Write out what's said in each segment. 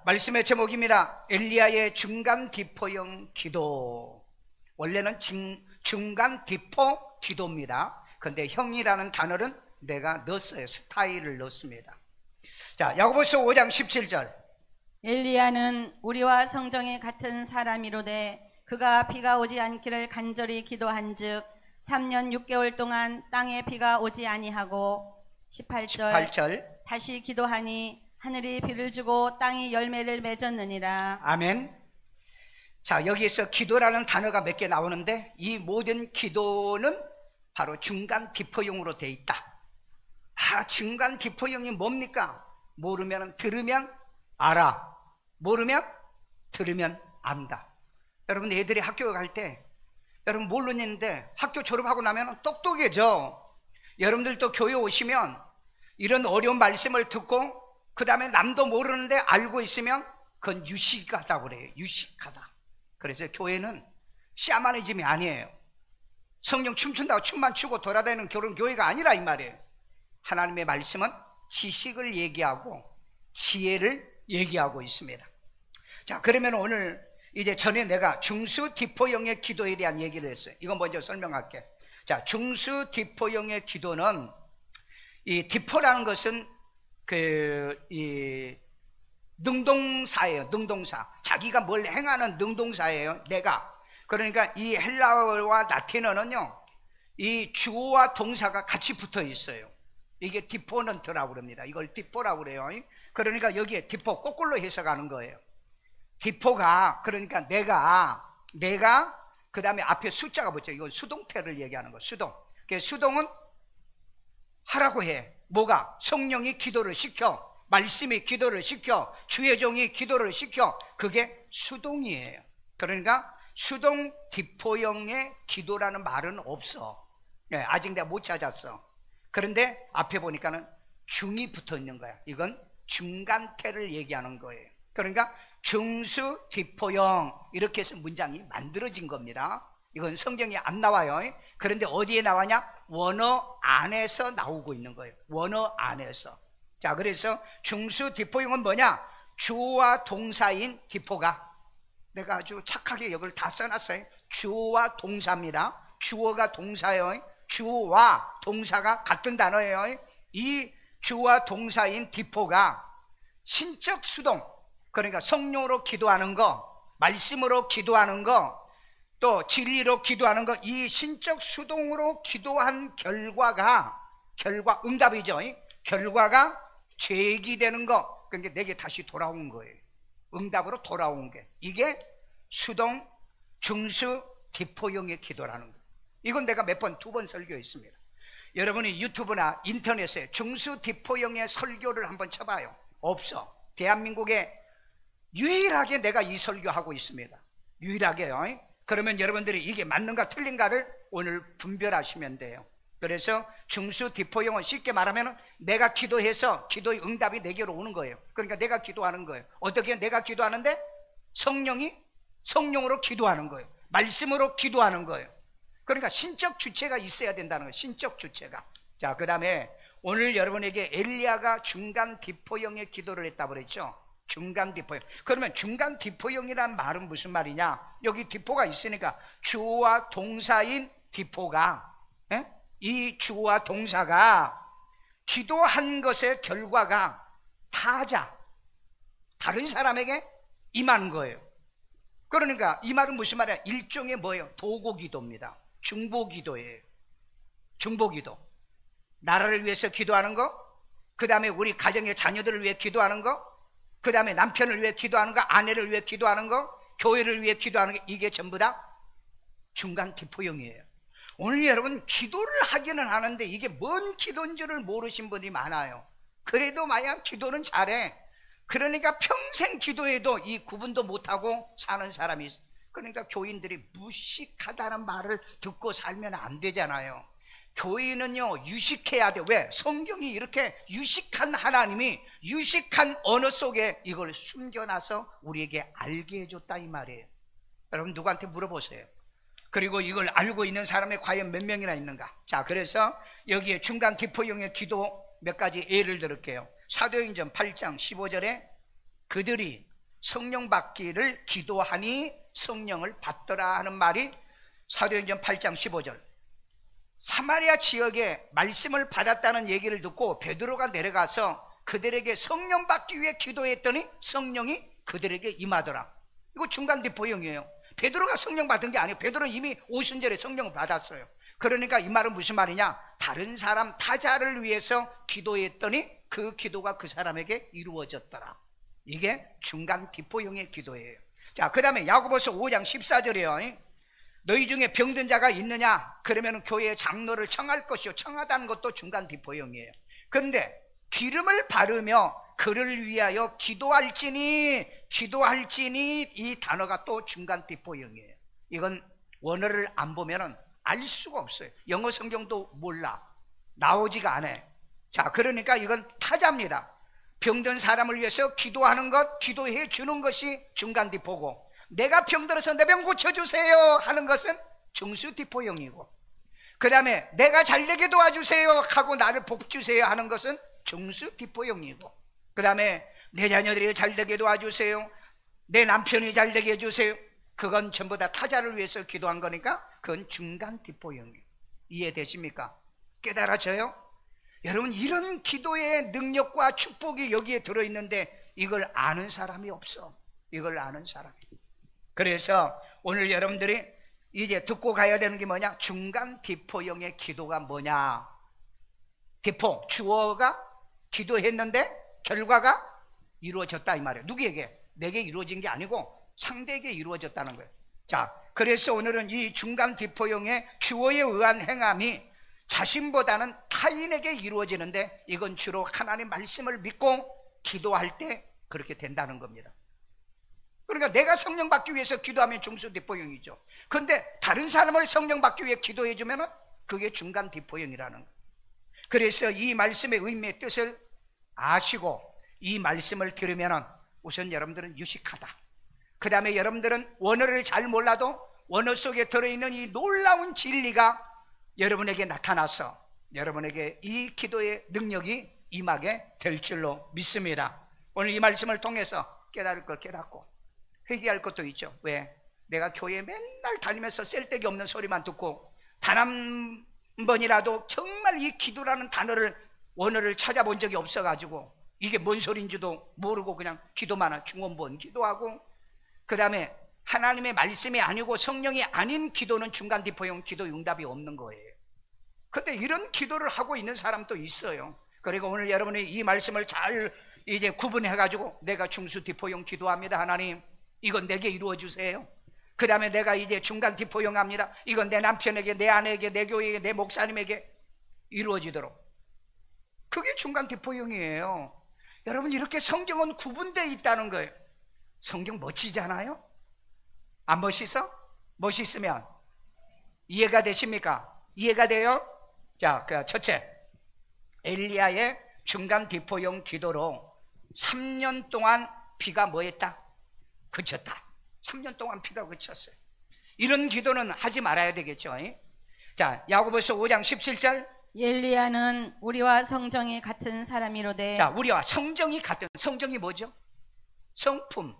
말씀의 제목입니다. 엘리야의 중간 디포형 기도. 원래는 중간 디포 기도입니다. 그런데 형이라는 단어는 내가 넣었어요. 스타일을 넣습니다. 자, 야고보서 5장 17절. 엘리야는 우리와 성정이 같은 사람이로되 그가 비가 오지 않기를 간절히 기도한즉 3년 6개월 동안 땅에 비가 오지 아니하고 18절 다시 기도하니 하늘이 비를 주고 땅이 열매를 맺었느니라. 아멘. 자, 여기에서 기도라는 단어가 몇 개 나오는데 이 모든 기도는 바로 중간 디포형으로 되어 있다. 중간 디포형이 뭡니까? 모르면 들으면 알아, 모르면 들으면 안다. 여러분, 애들이 학교 갈 때 여러분 모르는데 학교 졸업하고 나면 똑똑해져. 여러분들도 교회 오시면 이런 어려운 말씀을 듣고 그 다음에 남도 모르는데 알고 있으면 그건 유식하다고 그래요. 유식하다. 그래서 교회는 샤머니즘이 아니에요. 성령 춤춘다고 춤만 추고 돌아다니는 그런 교회가 아니라 이 말이에요. 하나님의 말씀은 지식을 얘기하고 지혜를 얘기하고 있습니다. 자, 그러면 오늘 이제 전에 내가 중수 디포형의 기도에 대한 얘기를 했어요. 이건 먼저 설명할게. 자, 중수 디포형의 기도는 이 디포라는 것은 이 능동사예요. 능동사. 자기가 뭘 행하는 능동사예요. 내가. 그러니까 이 헬라어와 라틴어는요, 이 주어와 동사가 같이 붙어 있어요. 이게 디포넌트라고 그럽니다. 이걸 디포라고 그래요. 그러니까 여기에 디포 거꾸로 해석하는 거예요. 디포가 그러니까 내가 그 다음에 앞에 숫자가 붙죠. 이건 수동태를 얘기하는 거. 수동. 수동은 하라고 해. 뭐가? 성령이 기도를 시켜, 말씀이 기도를 시켜, 주의 종이 기도를 시켜. 그게 수동이에요. 그러니까 수동 디포형의 기도라는 말은 없어. 아직 내가 못 찾았어. 그런데 앞에 보니까는 중이 붙어 있는 거야. 이건 중간태를 얘기하는 거예요. 그러니까 중수 디포형, 이렇게 해서 문장이 만들어진 겁니다. 이건 성경에 안 나와요. 그런데 어디에 나와냐? 원어 안에서 나오고 있는 거예요. 원어 안에서. 자, 그래서 중수 디포형은 뭐냐? 주어와 동사인 디포가, 내가 아주 착하게 여기를 다 써놨어요. 주어와 동사입니다. 주어가 동사예요. 주어와 동사가 같은 단어예요. 이 주어와 동사인 디포가 신적 수동, 그러니까 성령으로 기도하는 거, 말씀으로 기도하는 거, 또 진리로 기도하는 거, 이 신적 수동으로 기도한 결과가, 응답이죠. 결과가 제기되는 거, 그러니까 내게 다시 돌아온 거예요. 응답으로 돌아온 게, 이게 수동 중수 디포형의 기도라는 거예요. 이건 내가 두 번 설교했습니다. 여러분이 유튜브나 인터넷에 중수 디포형의 설교를 한번 쳐봐요. 없어. 대한민국에 유일하게 내가 이 설교하고 있습니다. 유일하게요. 그러면 여러분들이 이게 맞는가 틀린가를 오늘 분별하시면 돼요. 그래서 중수 디포형은 쉽게 말하면 내가 기도해서 기도의 응답이 내게로 오는 거예요. 그러니까 내가 기도하는 거예요. 어떻게 내가 기도하는데? 성령으로 기도하는 거예요. 말씀으로 기도하는 거예요. 그러니까 신적 주체가 있어야 된다는 거예요. 신적 주체가. 자, 그 다음에 오늘 여러분에게 엘리야가 중간 디포형의 기도를 했다고 그랬죠. 중간 디포형. 그러면 중간 디포형이란 말은 무슨 말이냐? 여기 디포가 있으니까 주어와 동사인 디포가, 이 주어와 동사가 기도한 것의 결과가 다른 사람에게 임한 거예요. 그러니까 이 말은 무슨 말이야? 일종의 뭐예요? 도구기도입니다. 중보기도예요. 중보기도. 나라를 위해서 기도하는 거, 그 다음에 우리 가정의 자녀들을 위해 기도하는 거, 그 다음에 남편을 위해 기도하는 거, 아내를 위해 기도하는 거, 교회를 위해 기도하는 거, 이게 전부 다 중간 디포형이에요. 오늘 여러분 기도를 하기는 하는데 이게 뭔 기도인 줄을 모르신 분이 많아요. 그래도 마냥 기도는 잘해. 그러니까 평생 기도해도 이 구분도 못하고 사는 사람이 있어요. 그러니까 교인들이 무식하다는 말을 듣고 살면 안 되잖아요. 교인은요 유식해야 돼. 왜? 성경이 이렇게 유식한 하나님이 유식한 언어 속에 이걸 숨겨놔서 우리에게 알게 해줬다 이 말이에요. 여러분 누구한테 물어보세요. 그리고 이걸 알고 있는 사람이 과연 몇 명이나 있는가? 자, 그래서 여기에 중간 디포형의 기도 몇 가지 예를 들을게요. 사도행전 8장 15절에 그들이 성령 받기를 기도하니 성령을 받더라 하는 말이 사도행전 8장 15절. 사마리아 지역에 말씀을 받았다는 얘기를 듣고 베드로가 내려가서 그들에게 성령 받기 위해 기도했더니 성령이 그들에게 임하더라. 이거 중간 뒷포용이에요. 베드로가 성령 받은 게 아니에요. 베드로는 이미 오순절에 성령을 받았어요. 그러니까 이 말은 무슨 말이냐? 다른 사람 타자를 위해서 기도했더니 그 기도가 그 사람에게 이루어졌더라. 이게 중간 뒷포용의 기도예요. 자, 그 다음에 야고보서 5장 14절이에요. 너희 중에 병든 자가 있느냐? 그러면 교회의 장로를 청할 것이요. 청하다는 것도 중간 뒷포용이에요. 그런데 기름을 바르며 그를 위하여 기도할지니 이 단어가 또 중간 뒷포용이에요. 이건 원어를 안 보면은 알 수가 없어요. 영어 성경도 몰라. 나오지가 않아요. 자, 그러니까 이건 타자입니다. 병든 사람을 위해서 기도하는 것, 기도해 주는 것이 중간 뒷포고, 내가 병들어서 내 병 고쳐주세요 하는 것은 중수 뒷포용이고, 그 다음에 내가 잘되게 도와주세요 하고 나를 복주세요 하는 것은 중수 뒷포용이고, 그 다음에 내 자녀들이 잘되게 도와주세요, 내 남편이 잘되게 해주세요, 그건 전부 다 타자를 위해서 기도한 거니까 그건 중간 뒷포용이에요. 이해되십니까? 깨달아져요? 여러분, 이런 기도의 능력과 축복이 여기에 들어있는데 이걸 아는 사람이 없어. 이걸 아는 사람이. 그래서 오늘 여러분들이 이제 듣고 가야 되는 게 뭐냐? 중간 뒷포용의 기도가 뭐냐? 뒷포, 주어가 기도했는데 결과가 이루어졌다 이 말이에요. 누구에게? 내게 이루어진 게 아니고 상대에게 이루어졌다는 거예요. 자, 그래서 오늘은 이 중간 뒷포용의 주어에 의한 행함이 자신보다는 타인에게 이루어지는데, 이건 주로 하나님 말씀을 믿고 기도할 때 그렇게 된다는 겁니다. 그러니까 내가 성령 받기 위해서 기도하면 중수 뒷포용이죠. 그런데 다른 사람을 성령 받기 위해 기도해 주면 그게 중간 뒷포용이라는 거예요. 그래서 이 말씀의 의미의 뜻을 아시고 이 말씀을 들으면 우선 여러분들은 유식하다. 그 다음에 여러분들은 원어를 잘 몰라도 원어 속에 들어있는 이 놀라운 진리가 여러분에게 나타나서 여러분에게 이 기도의 능력이 임하게 될 줄로 믿습니다. 오늘 이 말씀을 통해서 깨달을 걸 깨닫고 회개할 것도 있죠. 왜? 내가 교회에 맨날 다니면서 쓸데기 없는 소리만 듣고 단 한 번이라도 정말 이 기도라는 단어를, 원어를 찾아본 적이 없어가지고 이게 뭔 소리인지도 모르고 그냥 기도만 한 중원본 기도하고, 그 다음에 하나님의 말씀이 아니고 성령이 아닌 기도는 중간 뒷포용 기도 응답이 없는 거예요. 근데 이런 기도를 하고 있는 사람도 있어요. 그리고 오늘 여러분이 이 말씀을 잘 이제 구분해가지고 내가 중수 뒷포용 기도합니다. 하나님, 이건 내게 이루어 주세요. 그 다음에 내가 이제 중간 뒷포용 합니다. 이건 내 남편에게, 내 아내에게, 내 교회에게, 내 목사님에게 이루어지도록. 그게 중간 뒷포용이에요. 여러분, 이렇게 성경은 구분되어 있다는 거예요. 성경 멋지잖아요? 안 멋있어? 멋있으면 이해가 되십니까? 이해가 돼요? 자, 그 첫째, 엘리야의 중간 뒷포용 기도로 3년 동안 비가 뭐 했다? 그쳤다. 3년 동안 비가 그쳤어요. 이런 기도는 하지 말아야 되겠죠. 자, 야고보서 5장 17절. 엘리야는 우리와 성정이 같은 사람이로되. 자, 우리와 성정이 같은, 성정이 뭐죠? 성품,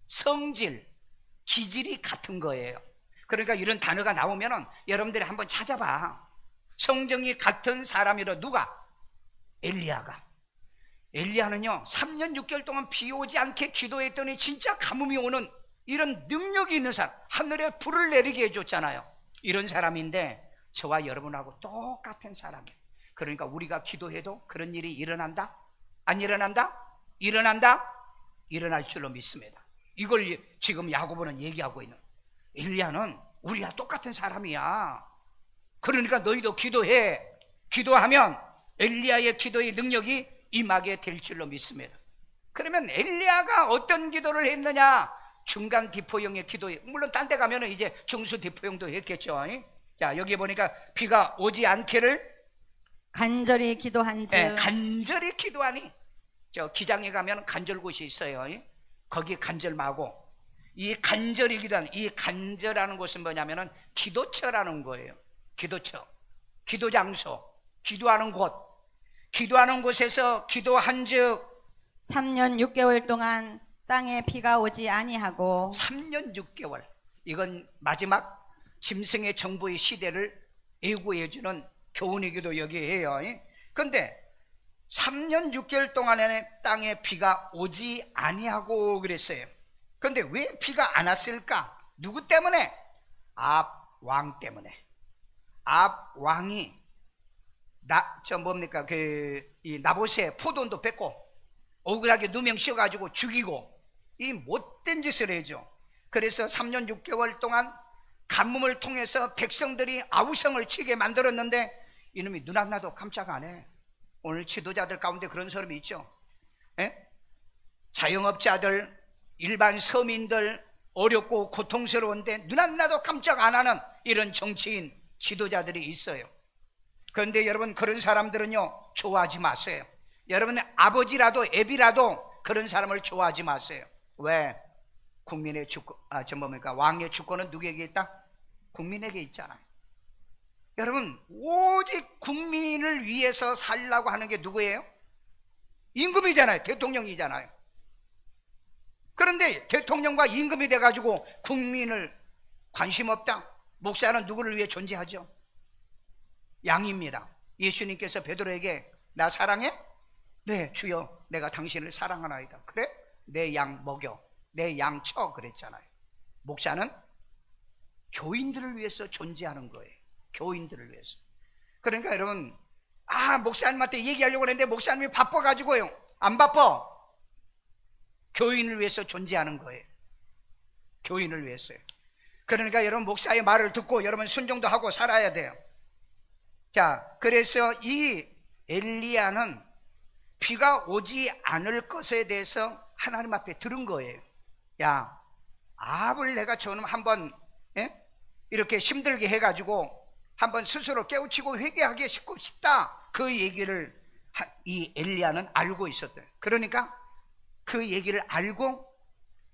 성질, 기질이 같은 거예요. 그러니까 이런 단어가 나오면은 여러분들이 한번 찾아봐. 성정이 같은 사람이라. 누가? 엘리야가. 엘리야는요 3년 6개월 동안 비 오지 않게 기도했더니 진짜 가뭄이 오는 이런 능력이 있는 사람, 하늘에 불을 내리게 해줬잖아요. 이런 사람인데 저와 여러분하고 똑같은 사람이에요. 그러니까 우리가 기도해도 그런 일이 일어난다? 안 일어난다? 일어난다? 일어날 줄로 믿습니다. 이걸 지금 야고보는 얘기하고 있는, 엘리야는 우리와 똑같은 사람이야. 그러니까 너희도 기도해. 기도하면 엘리야의 기도의 능력이 임하게 될 줄로 믿습니다. 그러면 엘리야가 어떤 기도를 했느냐? 중간 뒷포용의 기도에, 물론 딴 데 가면은 이제 중수 뒷포용도 했겠죠. 자, 여기 보니까 비가 오지 않기를 간절히 기도한즉. 네, 간절히 기도하니. 저 기장에 가면 간절곳이 있어요. 거기 간절마고, 이 간절히 기도하는, 이 간절하는 곳은 뭐냐면은 기도처라는 거예요. 기도처, 기도장소, 기도하는 곳. 기도하는 곳에서 기도한즉 3년 6개월 동안 땅에 비가 오지 아니하고 3년 6개월. 이건 마지막 짐승의 정부의 시대를 예고해주는 교훈이기도 여기에요. 그런데 3년 6개월 동안에 땅에 비가 오지 아니하고 그랬어요. 그런데 왜 비가 안 왔을까? 누구 때문에? 압 왕 때문에. 압 왕이 이 나봇의 포도원도 뺏고 억울하게 누명 씌워가지고 죽이고 이 못된 짓을 해줘. 그래서 3년 6개월 동안 가뭄을 통해서 백성들이 아우성을 치게 만들었는데 이놈이 눈 안 나도 깜짝 안 해. 오늘 지도자들 가운데 그런 사람이 있죠. 자영업자들, 일반 서민들 어렵고 고통스러운데 눈 안 나도 깜짝 안 하는 이런 정치인 지도자들이 있어요. 그런데 여러분, 그런 사람들은요 좋아하지 마세요. 여러분의 아버지라도 애비라도 그런 사람을 좋아하지 마세요. 왜? 국민의 주권, 왕의 주권은 누구에게 있다? 국민에게 있잖아요. 여러분, 오직 국민을 위해서 살라고 하는 게 누구예요? 임금이잖아요. 대통령이잖아요. 그런데 대통령과 임금이 돼가지고 국민을 관심 없다? 목사는 누구를 위해 존재하죠? 양입니다. 예수님께서 베드로에게 나 사랑해? 네 주여, 내가 당신을 사랑하나이다. 그래? 내 양 먹여, 내 양 쳐 그랬잖아요. 목사는 교인들을 위해서 존재하는 거예요. 교인들을 위해서. 그러니까 여러분, 목사님한테 얘기하려고 했는데 목사님이 바빠가지고요. 안 바빠. 교인을 위해서 존재하는 거예요. 교인을 위해서요. 그러니까 여러분, 목사의 말을 듣고 여러분 순종도 하고 살아야 돼요. 자, 그래서 이 엘리야는 비가 오지 않을 것에 대해서 하나님 앞에 들은 거예요. 야, 아합을 내가 저놈 한번 이렇게 힘들게 해가지고 한번 스스로 깨우치고 회개하게 시키고 싶다. 그 얘기를 이 엘리야는 알고 있었대요. 그러니까 그 얘기를 알고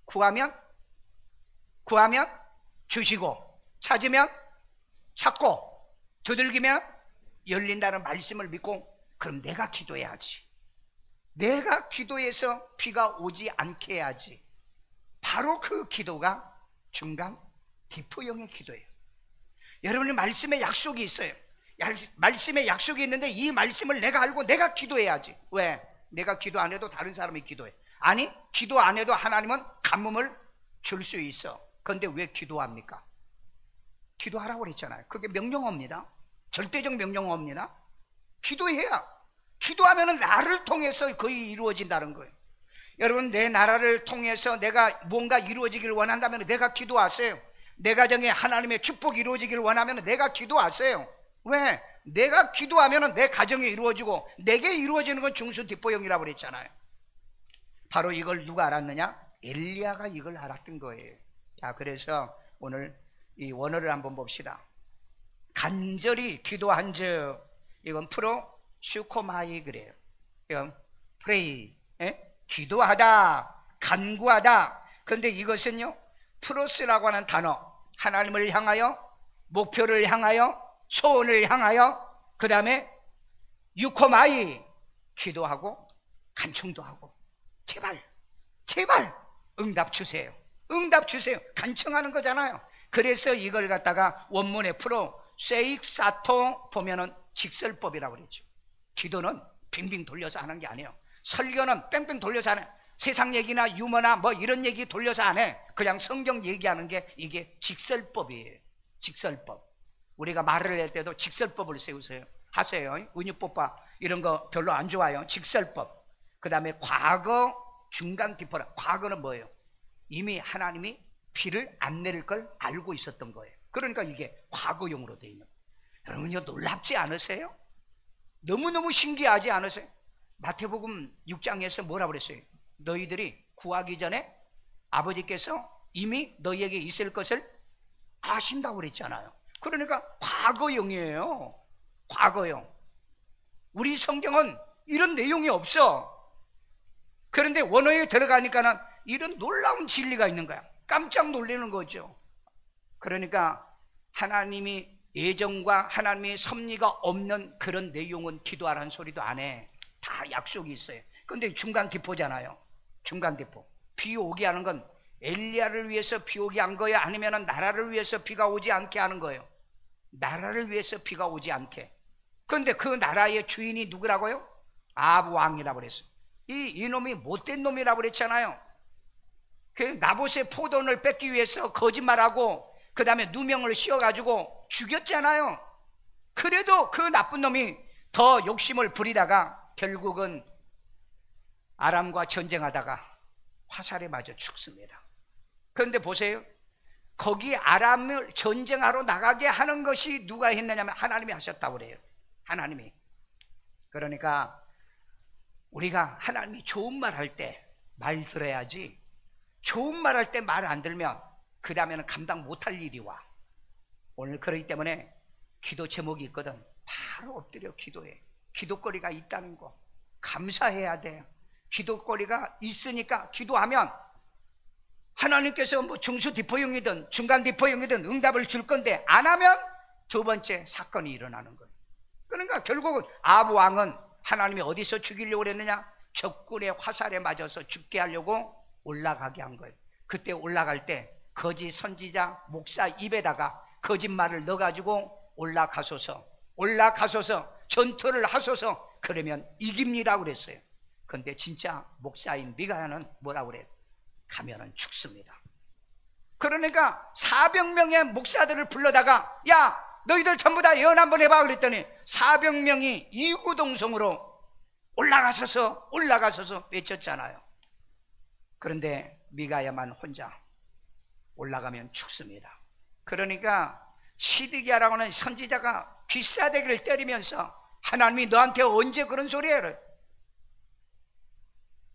구하면 주시고, 찾으면 찾고, 두들기면 열린다는 말씀을 믿고, 그럼 내가 기도해야지. 내가 기도해서 비가 오지 않게 해야지. 바로 그 기도가 중간 기포형의 기도예요. 여러분이 말씀에 약속이 있어요. 말씀에 약속이 있는데 이 말씀을 내가 알고 내가 기도해야지. 왜? 내가 기도 안 해도 다른 사람이 기도해. 아니, 기도 안 해도 하나님은 가뭄을 줄 수 있어. 그런데 왜 기도합니까? 기도하라고 그랬잖아요. 그게 명령어입니다. 절대적 명령어입니다. 기도해야, 기도하면 나를 통해서 거의 이루어진다는 거예요. 여러분, 내 나라를 통해서 내가 뭔가 이루어지기를 원한다면 내가 기도하세요. 내 가정에 하나님의 축복이 이루어지기를 원하면 내가 기도하세요. 왜? 내가 기도하면 내 가정이 이루어지고 내게 이루어지는 건 중수뒷보형이라고 그랬잖아요. 바로 이걸 누가 알았느냐? 엘리야가 이걸 알았던 거예요. 자, 그래서 오늘 이 원어를 한번 봅시다. 간절히 기도한즉, 이건 프로 슈코마이 그래요. 이건 프레이, 기도하다, 간구하다. 그런데 이것은요, 프로스라고 하는 단어, 하나님을 향하여, 목표를 향하여, 소원을 향하여, 그 다음에 유코마이, 기도하고 간청도 하고, 제발 응답 주세요. 응답 주세요. 간청하는 거잖아요. 그래서 이걸 갖다가 원문에 풀어 세익사토 보면은 직설법이라고 그랬죠. 기도는 빙빙 돌려서 하는 게 아니에요. 설교는 뺑뺑 돌려서 하는, 세상 얘기나 유머나 뭐 이런 얘기 돌려서 안 해. 그냥 성경 얘기하는 게 이게 직설법이에요. 직설법. 우리가 말을 할 때도 직설법을 세우세요. 하세요. 은유법과 이런 거 별로 안 좋아요. 직설법. 그 다음에 과거, 중간, 디퍼라. 과거는 뭐예요? 이미 하나님이 비를 안 내릴 걸 알고 있었던 거예요. 그러니까 이게 과거용으로 되어 있는 거예요. 여러분, 이거 놀랍지 않으세요? 너무너무 신기하지 않으세요? 마태복음 6장에서 뭐라고 그랬어요? 너희들이 구하기 전에 아버지께서 이미 너희에게 있을 것을 아신다고 그랬잖아요. 그러니까 과거용이에요. 과거용. 우리 성경은 이런 내용이 없어. 그런데 원어에 들어가니까는 이런 놀라운 진리가 있는 거야. 깜짝 놀라는 거죠. 그러니까 하나님이 예정과 하나님의 섭리가 없는 그런 내용은 기도하라는 소리도 안 해. 다 약속이 있어요. 근데 중간 기포잖아요. 중간 기포. 비 오게 하는 건 엘리야를 위해서 비 오게 한 거야? 아니면 나라를 위해서 비가 오지 않게 하는 거예요? 나라를 위해서 비가 오지 않게. 그런데 그 나라의 주인이 누구라고요? 아합 왕이라고 그랬어요. 이놈이 못된 놈이라고 그랬잖아요. 그 나봇의 포도원을 뺏기 위해서 거짓말하고 그 다음에 누명을 씌워가지고 죽였잖아요. 그래도 그 나쁜 놈이 더 욕심을 부리다가 결국은 아람과 전쟁하다가 화살에 맞아 죽습니다. 그런데 보세요. 거기 아람을 전쟁하러 나가게 하는 것이 누가 했느냐면 하나님이 하셨다고 그래요. 하나님이. 그러니까 우리가 하나님이 좋은 말 할 때 말 들어야지, 좋은 말 할 때 말 안 들면 그 다음에는 감당 못할 일이 와. 오늘 그렇기 때문에 기도 제목이 있거든. 바로 엎드려 기도해. 기도거리가 있다는 거 감사해야 돼요. 기도거리가 있으니까 기도하면 하나님께서 뭐 중수 디포용이든 중간 디포용이든 응답을 줄 건데, 안 하면 두 번째 사건이 일어나는 거예요. 그러니까 결국은 아합 왕은 하나님이 어디서 죽이려고 그랬느냐? 적군의 화살에 맞아서 죽게 하려고 올라가게 한 거예요. 그때 올라갈 때 거짓 선지자 목사 입에다가 거짓말을 넣어가지고 올라가소서 전투를 하소서, 그러면 이깁니다 그랬어요. 그런데 진짜 목사인 미가야는 뭐라고 그래요? 가면은 죽습니다. 그러니까 400명의 목사들을 불러다가 야 너희들 전부 다 예언 한번 해봐 그랬더니 400명이 이구동성으로 올라가서서 외쳤잖아요. 그런데 미가야만 혼자 올라가면 죽습니다. 그러니까 시드기야라고 하는 선지자가 귀싸대기를 때리면서 하나님이 너한테 언제 그런 소리 해요?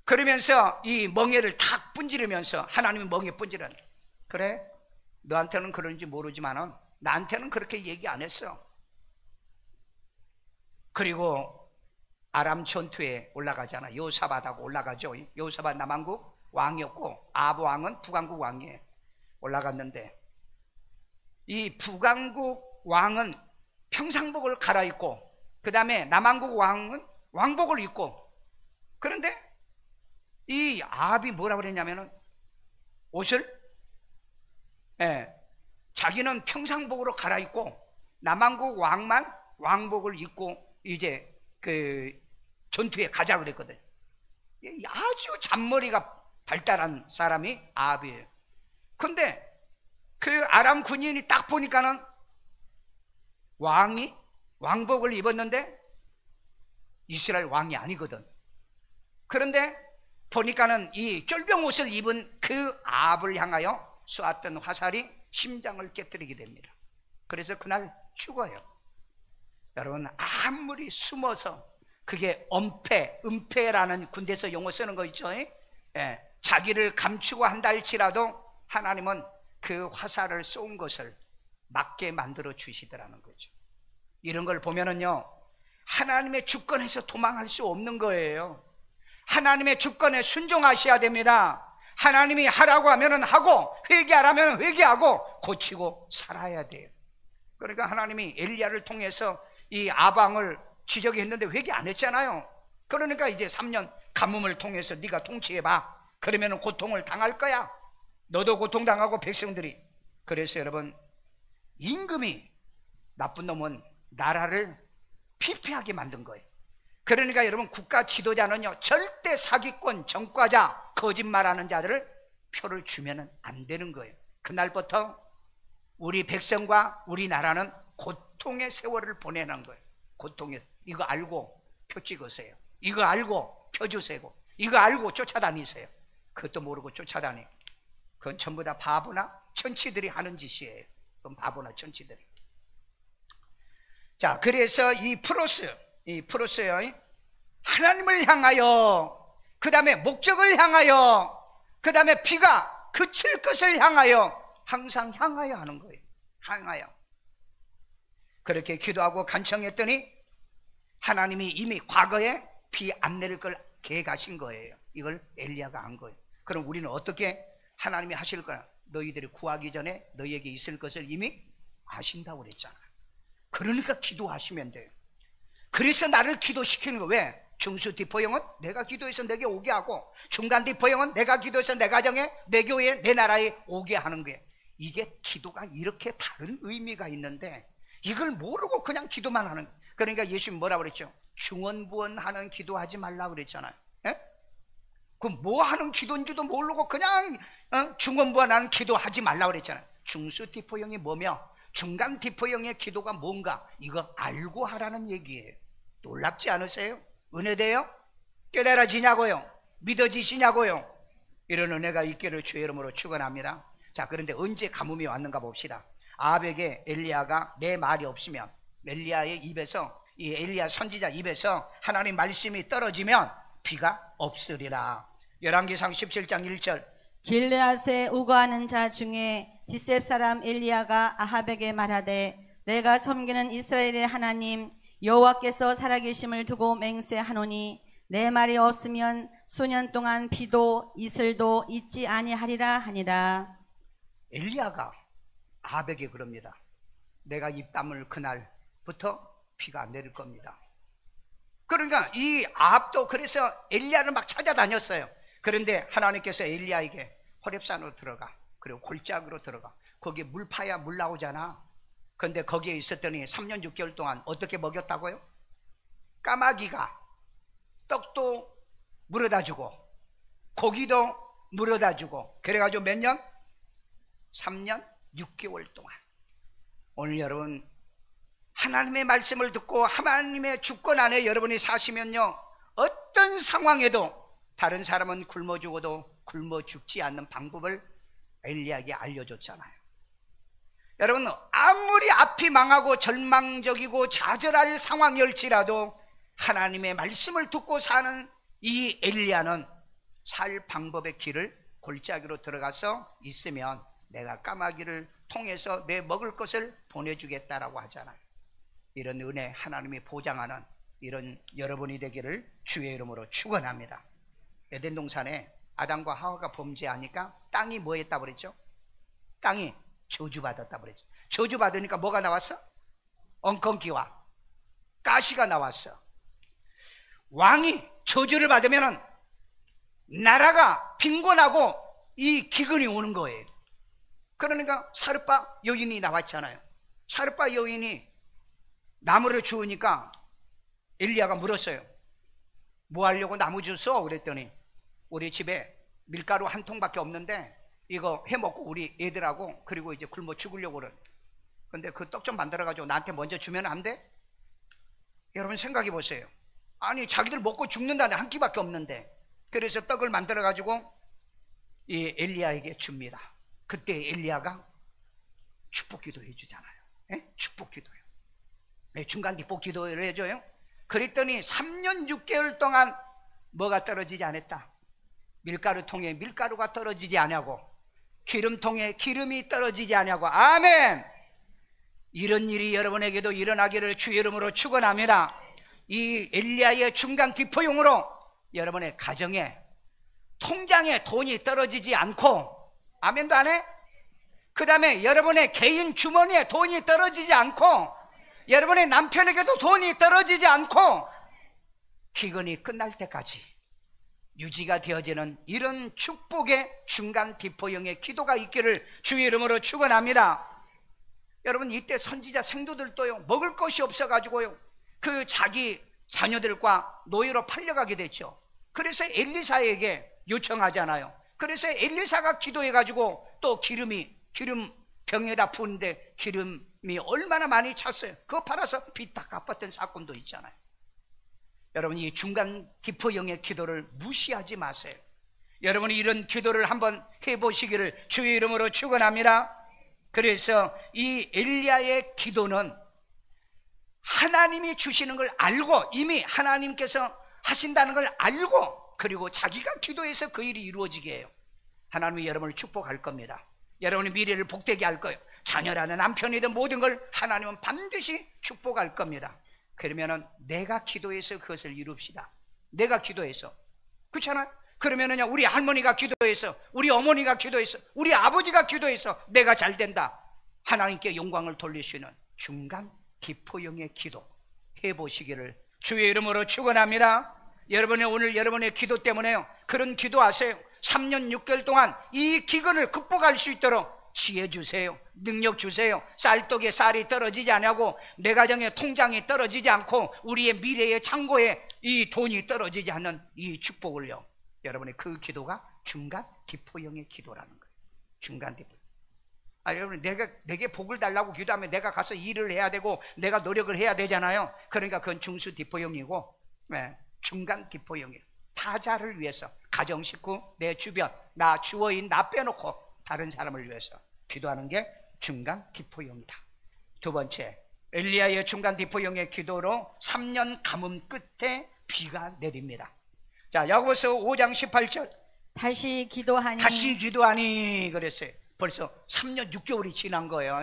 그러면서 이 멍에를 탁 분지르면서 하나님이 멍에 분지르는, 그래? 너한테는 그런지 모르지만은 나한테는 그렇게 얘기 안 했어. 그리고 아람 전투에 올라가잖아. 여호사밧하고 올라가죠. 여호사밧 남왕국 왕이었고 아합 왕은 북왕국 왕이에요. 올라갔는데 이 북왕국 왕은 평상복을 갈아입고 그 다음에 남왕국 왕은 왕복을 입고, 그런데 이 아합이 뭐라고 그랬냐면은 옷을 자기는 평상복으로 갈아입고 남왕국 왕만 왕복을 입고 이제 그 전투에 가자 그랬거든. 아주 잔머리가 발달한 사람이 아합이에요. 근데 그 아람 군인이 딱 보니까는 왕이 왕복을 입었는데 이스라엘 왕이 아니거든. 그런데 보니까는 이 쫄병 옷을 입은 그 아합을 향하여 쏘았던 화살이 심장을 깨뜨리게 됩니다. 그래서 그날 죽어요. 여러분, 아무리 숨어서, 그게 은폐라는 군대에서 용어 쓰는 거 있죠? 자기를 감추고 한다 할지라도 하나님은 그 화살을 쏜 것을 맞게 만들어 주시더라는 거죠. 이런 걸 보면은요, 하나님의 주권에서 도망할 수 없는 거예요. 하나님의 주권에 순종하셔야 됩니다. 하나님이 하라고 하면은 하고, 회개하라면 회개하고, 고치고 살아야 돼요. 그러니까 하나님이 엘리야를 통해서 이 아방을 지적했는데 회개 안 했잖아요. 그러니까 이제 3년 가뭄을 통해서 네가 통치해봐. 그러면은 고통을 당할 거야. 너도 고통당하고 백성들이. 그래서 여러분, 임금이, 나쁜 놈은 나라를 피폐하게 만든 거예요. 그러니까 여러분, 국가 지도자는요, 절대 사기꾼, 전과자, 거짓말하는 자들을 표를 주면 안 되는 거예요. 그날부터 우리 백성과 우리나라는 고통의 세월을 보내는 거예요. 고통의, 이거 알고 표 찍으세요. 이거 알고 표 주세요. 이거 알고 쫓아다니세요. 그것도 모르고 쫓아다니, 그건 전부 다 바보나 천치들이 하는 짓이에요. 그건 바보나 천치들이. 자, 그래서 이 프로스요, 하나님을 향하여, 그 다음에 목적을 향하여, 그 다음에 비가 그칠 것을 향하여, 항상 향하여 하는 거예요. 향하여. 그렇게 기도하고 간청했더니 하나님이 이미 과거에 비 안 내릴 걸 계획하신 거예요. 이걸 엘리야가 한 거예요. 그럼 우리는 어떻게 하나님이 하실 거야? 너희들이 구하기 전에 너희에게 있을 것을 이미 아신다고 그랬잖아요. 그러니까 기도하시면 돼요. 그래서 나를 기도시키는 거. 왜? 중수 디포형은 내가 기도해서 내게 오게 하고, 중간 디포형은 내가 기도해서 내 가정에, 내 교회에, 내 나라에 오게 하는 거예요. 이게 기도가 이렇게 다른 의미가 있는데 이걸 모르고 그냥 기도만 하는 거예요. 그러니까 예수님 뭐라고 그랬죠? 중언부언하는 기도하지 말라고 그랬잖아요. 예? 그 뭐 하는 기도인지도 모르고 그냥 중언부언하는 기도하지 말라고 그랬잖아요. 중수 디포형이 뭐며 중간 디포형의 기도가 뭔가 이거 알고 하라는 얘기예요. 놀랍지 않으세요? 은혜돼요? 깨달아지냐고요? 믿어지시냐고요? 이런 은혜가 있기를 주의 이름으로 축원합니다. 자, 그런데 언제 가뭄이 왔는가 봅시다. 아합에게 엘리야가 내 말이 없으면, 엘리야의 입에서, 이 엘리야 선지자 입에서 하나님 말씀이 떨어지면 비가 없으리라. 열왕기상 17장 1절. 길르앗에 우거하는 자 중에 디셉 사람 엘리야가 아합에게 말하되 내가 섬기는 이스라엘의 하나님 여호와께서 살아계심을 두고 맹세하노니 내 말이 없으면 수년 동안 비도 이슬도 있지 아니하리라 하니라. 엘리야가 아합에게 그럽니다. 내가 입 다물 그날부터 비가 안 내릴 겁니다. 그러니까 이 아합도 그래서 엘리야를 막 찾아다녔어요. 그런데 하나님께서 엘리야에게 호렙산으로 들어가, 그리고 골짜기로 들어가, 거기에 물 파야 물 나오잖아. 그런데 거기에 있었더니 3년 6개월 동안 어떻게 먹였다고요? 까마귀가 떡도 물어다 주고 고기도 물어다 주고, 그래가지고 몇 년? 3년 6개월 동안. 오늘 여러분 하나님의 말씀을 듣고 하나님의 주권 안에 여러분이 사시면요, 어떤 상황에도 다른 사람은 굶어 죽어도 굶어 죽지 않는 방법을 엘리야에게 알려줬잖아요. 여러분 아무리 앞이 망하고 절망적이고 좌절할 상황일지라도 하나님의 말씀을 듣고 사는 이 엘리야는 살 방법의 길을 골짜기로 들어가서 있으면 내가 까마귀를 통해서 내 먹을 것을 보내주겠다라고 하잖아요. 이런 은혜 하나님이 보장하는 이런 여러분이 되기를 주의 이름으로 축원합니다. 에덴 동산에 아담과 하와가 범죄하니까 땅이 뭐 했다고 그랬죠? 땅이 저주받았다고 그랬죠. 저주받으니까 뭐가 나왔어? 엉겅퀴와 가시가 나왔어. 왕이 저주를 받으면 나라가 빈곤하고 이 기근이 오는 거예요. 그러니까 사르파 여인이 나왔잖아요. 사르파 여인이 나무를 주우니까 엘리야가 물었어요. 뭐 하려고 나무 줬어? 그랬더니 우리 집에 밀가루 한 통밖에 없는데 이거 해먹고 우리 애들하고 그리고 이제 굶어 죽으려고 그래. 근데 그 떡 좀 만들어가지고 나한테 먼저 주면 안 돼? 여러분 생각해 보세요. 아니 자기들 먹고 죽는다는데 한 끼밖에 없는데. 그래서 떡을 만들어가지고 이 엘리야에게 줍니다. 그때 엘리야가 축복 기도 해주잖아요. 예? 축복 기도요. 중간 기복 기도를 해줘요. 그랬더니 3년 6개월 동안 뭐가 떨어지지 않았다. 밀가루통에 밀가루가 떨어지지 않냐고, 기름통에 기름이 떨어지지 않냐고. 아멘. 이런 일이 여러분에게도 일어나기를 주의 이름으로 축원합니다. 이 엘리야의 중간 기포용으로 여러분의 가정에, 통장에 돈이 떨어지지 않고, 아멘도 안 해? 그 다음에 여러분의 개인 주머니에 돈이 떨어지지 않고, 여러분의 남편에게도 돈이 떨어지지 않고, 기근이 끝날 때까지 유지가 되어지는 이런 축복의 중간 디포형의 기도가 있기를 주의 이름으로 축원합니다. 여러분 이때 선지자 생도들도요, 먹을 것이 없어가지고요, 그 자기 자녀들과 노예로 팔려가게 됐죠. 그래서 엘리사에게 요청하잖아요. 그래서 엘리사가 기도해가지고 또 기름 병에다 부은데 기름이 얼마나 많이 찼어요. 그거 팔아서 빚 다 갚았던 사건도 있잖아요. 여러분 이 중간 디포형의 기도를 무시하지 마세요. 여러분이 이런 기도를 한번 해보시기를 주의 이름으로 축원합니다. 그래서 이 엘리야의 기도는 하나님이 주시는 걸 알고, 이미 하나님께서 하신다는 걸 알고, 그리고 자기가 기도해서 그 일이 이루어지게 해요. 하나님이 여러분을 축복할 겁니다. 여러분의 미래를 복되게 할 거예요. 자녀라는 남편이든 모든 걸 하나님은 반드시 축복할 겁니다. 그러면은 내가 기도해서 그것을 이룹시다. 내가 기도해서. 그렇잖아요? 그러면은 우리 할머니가 기도해서, 우리 어머니가 기도해서, 우리 아버지가 기도해서 내가 잘 된다. 하나님께 영광을 돌릴 수 있는 중간 기포형의 기도 해보시기를 주의 이름으로 축원합니다. 오늘 여러분의 기도 때문에요, 그런 기도하세요. 3년 6개월 동안 이 기근을 극복할 수 있도록 지혜 주세요. 능력 주세요. 쌀독에 쌀이 떨어지지 않고 내 가정의 통장이 떨어지지 않고 우리의 미래의 창고에 이 돈이 떨어지지 않는 이 축복을요, 여러분의 그 기도가 중간 기포형의 기도라는 거예요. 중간 기포. 여러분, 내게 복을 달라고 기도하면 내가 가서 일을 해야 되고 내가 노력을 해야 되잖아요. 그러니까 그건 중수 기포형이고, 중간 기포형이에요. 타자를 위해서, 가정 식구, 내 주변, 나 주어인 나 빼놓고 다른 사람을 위해서 기도하는 게 중간 기포형이다. 두 번째, 엘리야의 중간 기포형의 기도로 3년 가뭄 끝에 비가 내립니다. 자, 야고보서 5장 18절. 다시 기도하니 그랬어요. 벌써 3년 6개월이 지난 거예요.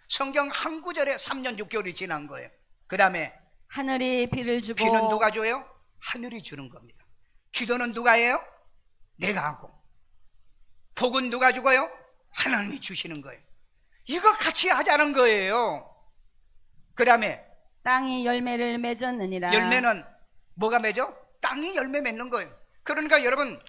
성경 한 구절에 3년 6개월이 지난 거예요. 그 다음에 하늘이 비를 주고. 비는 누가 줘요? 하늘이 주는 겁니다. 기도는 누가 해요? 내가 하고. 복은 누가 주고요? 하나님이 주시는 거예요. 이거 같이 하자는 거예요. 그 다음에 땅이 열매를 맺었느니라. 열매는 뭐가 맺어? 땅이 열매 맺는 거예요. 그러니까 여러분,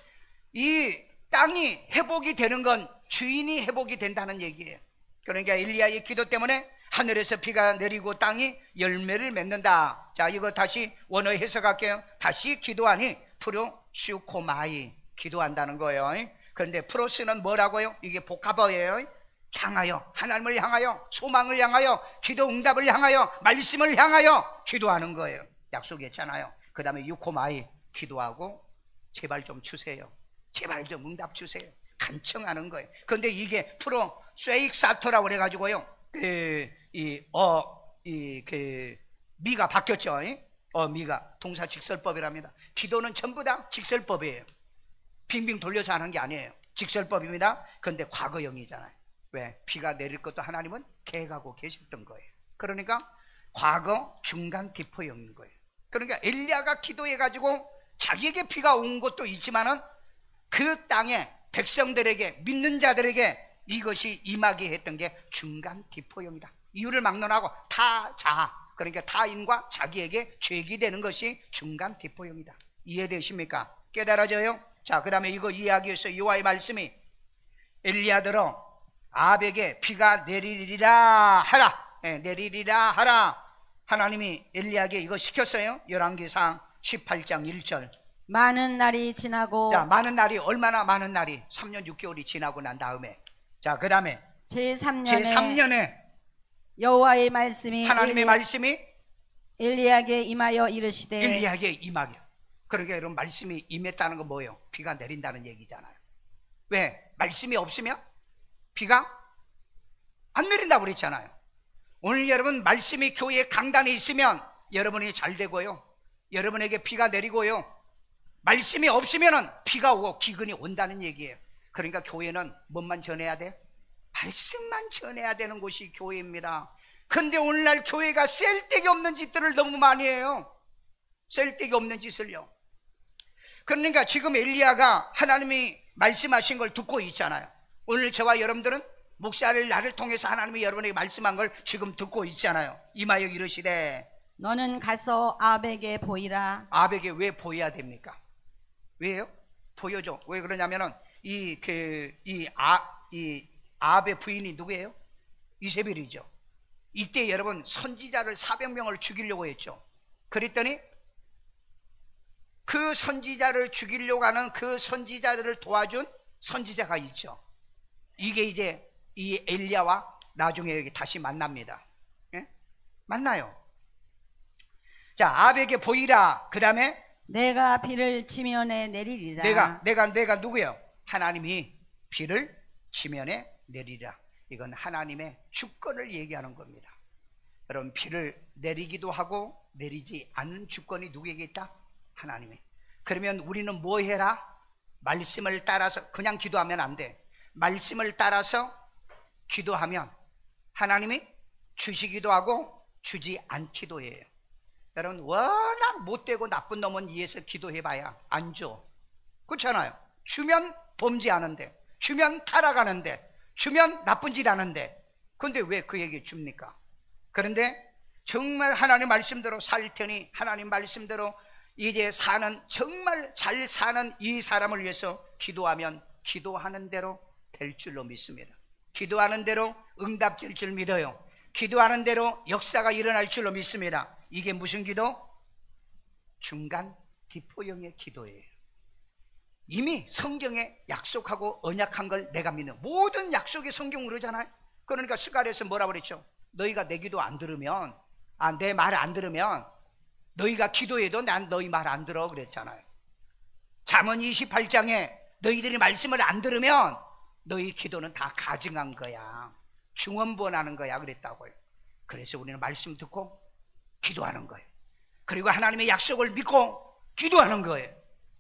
이 땅이 회복이 되는 건 주인이 회복이 된다는 얘기예요. 그러니까 엘리야의 기도 때문에 하늘에서 비가 내리고 땅이 열매를 맺는다. 자, 이거 다시 원어 해석할게요. 다시 기도하니 프로슈코마이, 기도한다는 거예요. 그런데 프로스는 뭐라고요? 이게 복합어예요. 향하여, 하나님을 향하여, 소망을 향하여, 기도 응답을 향하여, 말씀을 향하여 기도하는 거예요. 약속했잖아요. 그 다음에 유코마이, 기도하고 제발 좀 주세요, 제발 좀 응답 주세요, 간청하는 거예요. 그런데 이게 프로세익사토라고 그래가지고요, 미가 바뀌었죠. 미가 동사 직설법이랍니다. 기도는 전부 다 직설법이에요. 빙빙 돌려서 하는 게 아니에요. 직설법입니다. 그런데 과거형이잖아요. 왜? 비가 내릴 것도 하나님은 계획하고 계셨던 거예요. 그러니까 과거 중간 기포형인 거예요. 그러니까 엘리야가 기도해가지고 자기에게 비가 온 것도 있지만은 그 땅에 백성들에게, 믿는 자들에게 이것이 임하게 했던 게 중간 기포형이다. 이유를 막론하고 타자, 그러니까 타인과 자기에게 죄기 되는 것이 중간 기포형이다. 이해되십니까? 깨달아져요? 자, 그 다음에 이거 이해하기 위해서 여호와의 말씀이 엘리야더러 아합에게 비가 내리리라 하라, 내리리라 하라. 하나님이 엘리야에게 이거 시켰어요. 열왕기상 18장 1절. 많은 날이 지나고. 자, 많은 날이, 얼마나 많은 날이? 3년 6개월이 지나고 난 다음에, 자, 그 다음에 제3년에 여호와의 말씀이, 하나님의 말씀이 엘리야에게 임하여 이르시되. 엘리야에게 임하게. 그러니까 여러분, 말씀이 임했다는 건 뭐예요? 비가 내린다는 얘기잖아요. 왜? 말씀이 없으면 비가 안 내린다고 그랬잖아요. 오늘 여러분, 말씀이 교회 강단에 있으면 여러분이 잘 되고요, 여러분에게 비가 내리고요, 말씀이 없으면 비가 오고 기근이 온다는 얘기예요. 그러니까 교회는 뭔만 전해야 돼? 말씀만 전해야 되는 곳이 교회입니다. 근데 오늘날 교회가 쓸데기 없는 짓들을 너무 많이 해요. 쓸데기 없는 짓을요. 그러니까 지금 엘리야가 하나님이 말씀하신 걸 듣고 있잖아요. 오늘 저와 여러분들은 목사를 나를 통해서 하나님이 여러분에게 말씀한 걸 지금 듣고 있잖아요. 임하여 이르시되 너는 가서 아합에게 보이라. 아합에게 왜 보여야 됩니까? 왜요? 보여줘. 왜 그러냐면은 아합의 부인이 누구예요? 이세벨이죠. 이때 여러분, 선지자를 400명을 죽이려고 했죠. 그랬더니 그 선지자를 죽이려고 하는 그 선지자들을 도와준 선지자가 있죠. 이게 이제 이 엘리야와 나중에 다시 만납니다. 예? 만나요. 자, 아합에게 보이라. 그 다음에 내가 비를 지면에 내리리라. 내가 누구예요? 하나님이 비를 지면에 내리라. 이건 하나님의 주권을 얘기하는 겁니다. 여러분, 비를 내리기도 하고 내리지 않는 주권이 누구에게 있다? 하나님이. 그러면 우리는 뭐 해라? 말씀을 따라서, 그냥 기도하면 안 돼. 말씀을 따라서 기도하면 하나님이 주시기도 하고 주지 않기도 해요. 여러분, 워낙 못되고 나쁜 놈은 위에서 기도해봐야 안 줘. 그렇잖아요. 주면 범죄하는데, 주면 타락하는데, 주면 나쁜 짓 하는데, 그런데 왜 그에게 줍니까? 그런데 정말 하나님 말씀대로 살 테니, 하나님 말씀대로 이제 정말 잘 사는 이 사람을 위해서 기도하면 기도하는 대로 될 줄로 믿습니다. 기도하는 대로 응답될 줄 믿어요. 기도하는 대로 역사가 일어날 줄로 믿습니다. 이게 무슨 기도? 중간 디포형의 기도예요. 이미 성경에 약속하고 언약한 걸 내가 믿는, 모든 약속이 성경으로 그러잖아요. 그러니까 스가랴에서 뭐라고 그랬죠? 너희가 내 기도 안 들으면, 내 말 안 들으면 너희가 기도해도 난 너희 말 안 들어 그랬잖아요. 잠언 28장에 너희들이 말씀을 안 들으면 너희 기도는 다 가증한 거야, 중언부언하는 거야 그랬다고요. 그래서 우리는 말씀 듣고 기도하는 거예요. 그리고 하나님의 약속을 믿고 기도하는 거예요.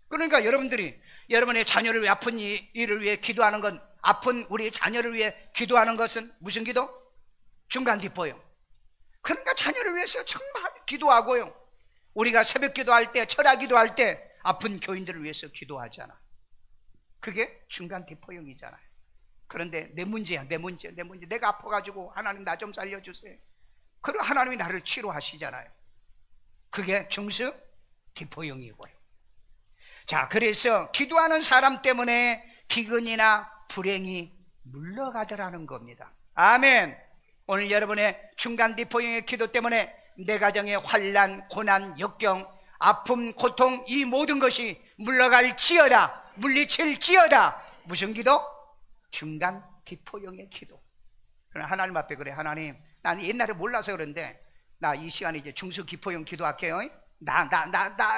그러니까 여러분들이 여러분의 자녀를 위해, 아픈 일을 위해 기도하는 건, 아픈 우리 자녀를 위해 기도하는 것은 무슨 기도? 중간 디포요. 그러니까 자녀를 위해서 정말 기도하고요. 우리가 새벽 기도할 때, 철야 기도할 때 아픈 교인들을 위해서 기도하잖아. 그게 중간 디포형이잖아요. 그런데 내 문제야, 내 문제. 내가 아파가지고 하나님 나 좀 살려주세요. 그럼 하나님이 나를 치료하시잖아요. 그게 중수 디포형이고요. 자, 그래서 기도하는 사람 때문에 기근이나 불행이 물러가더라는 겁니다. 아멘. 오늘 여러분의 중간 디포형의 기도 때문에 내 가정의 환난, 고난, 역경, 아픔, 고통, 이 모든 것이 물러갈지어다, 물리칠지어다. 무슨 기도? 중간 디포형의 기도. 하나님 앞에 그래, 하나님, 나는 옛날에 몰라서 그런데 나 이 시간에 이제 중수 기포형 기도할게요.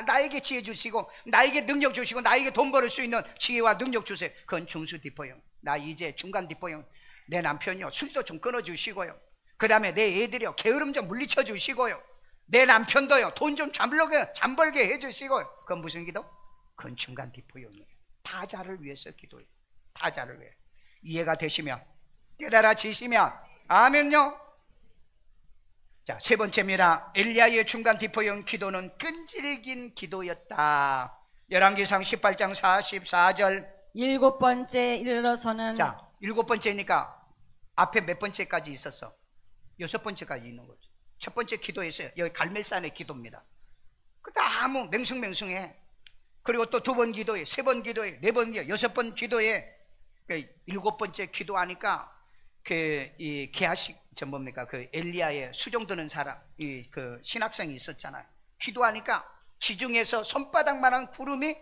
나에게 지혜 주시고, 나에게 능력 주시고, 나에게 돈 벌을 수 있는 지혜와 능력 주세요. 그건 중수 디포형. 나 이제 중간 디포형. 내 남편이요, 술도 좀 끊어주시고요. 그 다음에 내 애들이요, 게으름 좀 물리쳐 주시고요. 내 남편도요, 돈 좀 잠벌게 해주시고요. 그건 무슨 기도? 그건 중간 디포형이에요. 타자를 위해서 기도해요. 타자를 위해. 이해가 되시면, 깨달아지시면 아멘요. 자, 세 번째입니다. 엘리야의 중간 디포형 기도는 끈질긴 기도였다. 열왕기상 18장 44절. 일곱 번째 이르러서는. 자, 일곱 번째니까 앞에 몇 번째까지 있었어? 여섯 번째까지 있는 거죠. 첫 번째 기도했어요. 여기 갈멜산의 기도입니다. 너무 맹숭맹숭해. 그리고 또 두 번 기도해, 세 번 기도해, 네 번 기도해, 여섯 번 기도해. 일곱 번째 기도하니까 이 게하식, 그 엘리야의 수종 드는 사람, 그 신학생이 있었잖아요. 기도하니까 지중에서 손바닥만한 구름이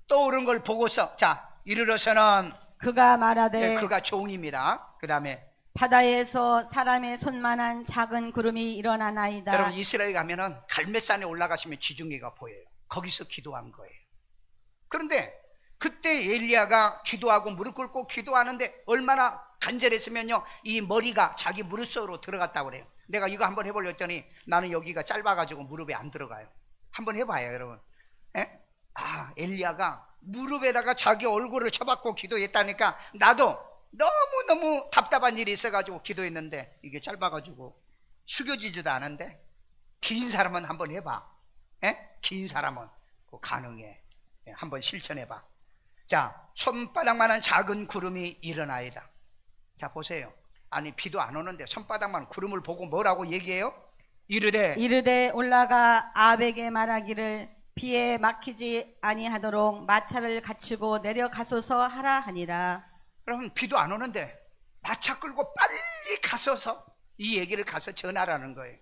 떠오른 걸 보고서, 자, 이르러서는 그가 말하되, 그가 종입니다. 그 다음에 바다에서 사람의 손만한 작은 구름이 일어나나이다. 여러분, 이스라엘 가면은 갈멜산에 올라가시면 지중해가 보여요. 거기서 기도한 거예요. 그런데 그때 엘리야가 기도하고 무릎 꿇고 기도하는데 얼마나 간절했으면요, 이 머리가 자기 무릎 속으로 들어갔다고 그래요. 내가 이거 한번 해보려 했더니 나는 여기가 짧아가지고 무릎에 안 들어가요. 한번 해봐요, 여러분. 엘리야가 무릎에다가 자기 얼굴을 쳐박고 기도했다니까 나도 너무너무 답답한 일이 있어가지고 기도했는데 이게 짧아가지고 숙여지지도 않은데, 긴 사람은 한번 해봐. 긴 사람은 가능해. 한번 실천해봐. 자, 손바닥만한 작은 구름이 일어나이다. 자, 보세요. 아니, 비도 안 오는데 손바닥만 구름을 보고 뭐라고 얘기해요? 이르되 올라가 아합에게 말하기를 비에 막히지 아니하도록 마차를 갖추고 내려가소서 하라 하니라. 그러면 비도 안 오는데 마차 끌고 빨리 가서서 이 얘기를 가서 전하라는 거예요.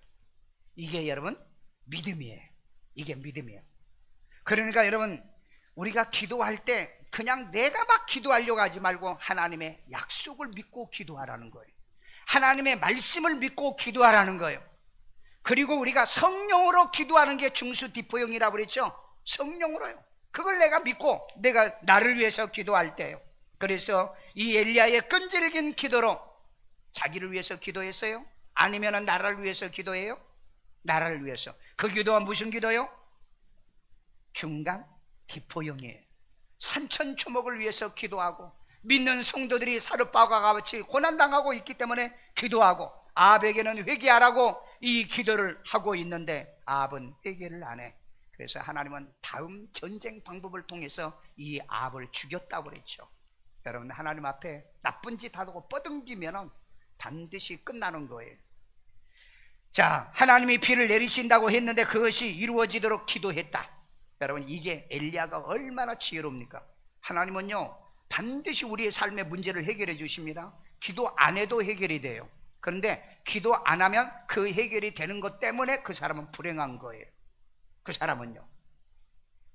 이게 여러분 믿음이에요. 이게 믿음이에요. 그러니까 여러분, 우리가 기도할 때 그냥 내가 막 기도하려고 하지 말고 하나님의 약속을 믿고 기도하라는 거예요. 하나님의 말씀을 믿고 기도하라는 거예요. 그리고 우리가 성령으로 기도하는 게 중수 디포형이라고 그랬죠. 성령으로요. 그걸 내가 믿고 내가 나를 위해서 기도할 때요. 그래서 이 엘리야의 끈질긴 기도로 자기를 위해서 기도했어요? 아니면 나라를 위해서 기도해요? 나라를 위해서. 그 기도가 무슨 기도요? 중간 디포형이에요. 산천초목을 위해서 기도하고, 믿는 성도들이 사르바와 같이 고난당하고 있기 때문에 기도하고, 아합에게는 회개하라고 이 기도를 하고 있는데 아합은 회개를 안 해. 그래서 하나님은 다음 전쟁 방법을 통해서 이 아합을 죽였다고 그랬죠. 여러분, 하나님 앞에 나쁜 짓 하고 뻗은기면 반드시 끝나는 거예요. 자, 하나님이 비를 내리신다고 했는데 그것이 이루어지도록 기도했다. 여러분, 이게 엘리야가 얼마나 지혜롭습니까? 하나님은요 반드시 우리의 삶의 문제를 해결해 주십니다. 기도 안 해도 해결이 돼요. 그런데 기도 안 하면 그 해결이 되는 것 때문에 그 사람은 불행한 거예요. 그 사람은요.